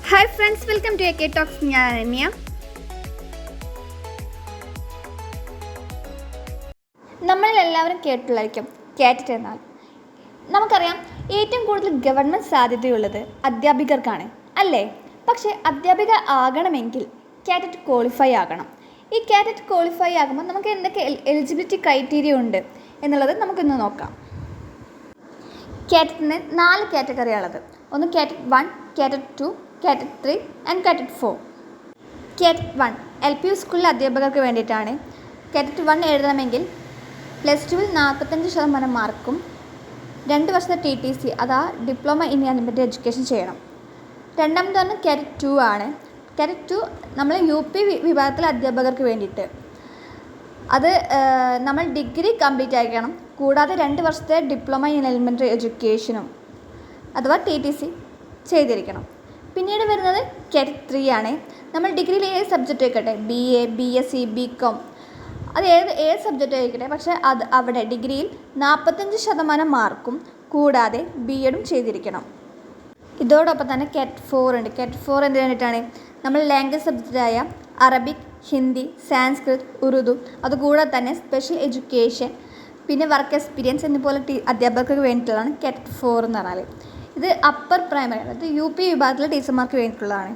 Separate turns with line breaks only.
Hi friends, welcome to AK talks. ഞാൻ അനന്യ. നമ്മളെല്ലാവരും കേട്ടുള്ളായിരിക്കും കാറ്ററ്റ് എന്നാൽ. നമുക്കറിയാം, ഏറ്റവും കൂടുതൽ ഗവൺമെൻറ് സാധ്യതയുള്ളത് അധ്യാപികർക്കാണ്, അല്ലേ? പക്ഷേ അധ്യാപിക ആകണമെങ്കിൽ കാറ്ററ്റ് ക്വാളിഫൈ ആകണം. ഈ കാറ്ററ്റ് ക്വാളിഫൈ ആകുമ്പോൾ നമുക്ക് എന്തൊക്കെ എലിജിബിലിറ്റി ക്രൈറ്റീരിയ ഉണ്ട് എന്നുള്ളത് നമുക്കിന്ന് നോക്കാം. കാറ്ററ്റിന് 4 കാറ്റഗറിയാണുള്ളത്. ഒന്ന് കാറ്ററ്റ് 1, കാറ്ററ്റ് 2, കാറ്ററ്റ് 3 ആൻഡ് കാറ്ററ്റ് 4. കാറ്ററ്റ് 1 LP സ്കൂളിലെ അധ്യാപകർക്ക് വേണ്ടിയിട്ടാണ്. കാറ്ററ്റ് 1 എഴുതണമെങ്കിൽ +2-ൽ 45% മാർക്കും 2 വർഷത്തെ TTC അതാ ഡിപ്ലോമ ഇൻ എലിമെൻ്ററി എഡ്യൂക്കേഷൻ ചെയ്യണം. രണ്ടാമതാണ് കാറ്ററ്റ് 2 ആണ്. കാറ്ററ്റ് 2 നമ്മൾ UP വിഭാഗത്തിലെ അധ്യാപകർക്ക് വേണ്ടിയിട്ട്. അത് നമ്മൾ ഡിഗ്രി കംപ്ലീറ്റ് ആയിരിക്കണം, കൂടാതെ 2 വർഷത്തെ ഡിപ്ലോമ ഇൻ എലിമെൻ്ററി എഡ്യൂക്കേഷനും അഥവാ TTC ചെയ്തിരിക്കണം. പിന്നീട് വരുന്നത് കാറ്ററ്റ് 3 ആണ്. നമ്മൾ ഡിഗ്രിയിൽ ഏത് സബ്ജക്റ്റ് ആയിക്കോട്ടെ, BA, BSc, BCom, അത് ഏത് സബ്ജക്റ്റ് ആയിക്കോട്ടെ, പക്ഷേ അവിടെ ഡിഗ്രിയിൽ 45% മാർക്കും കൂടാതെ BEdും ചെയ്തിരിക്കണം. ഇതോടൊപ്പം തന്നെ കാറ്ററ്റ് 4 ഉണ്ട്. കാറ്ററ്റ് 4 എന്തിനു വേണ്ടിയിട്ടാണ്? നമ്മൾ ലാംഗ്വേജ് സബ്ജക്റ്റായ അറബിക്, ഹിന്ദി, സാൻസ്ക്രിറ്റ്, ഉറുദു, അതുകൂടാതെ തന്നെ സ്പെഷ്യൽ എഡ്യൂക്കേഷൻ, പിന്നെ വർക്ക് എക്സ്പീരിയൻസ് എന്നപോലെ അധ്യാപകർക്ക് വേണ്ടിയിട്ടുള്ളതാണ് കാറ്ററ്റ് 4 എന്ന് പറഞ്ഞാൽ. ഇത് അപ്പർ പ്രൈമറി, അതായത് UP വിഭാഗത്തിലെ ടീച്ചർമാർക്ക് വേണ്ടിയിട്ടുള്ളതാണ്.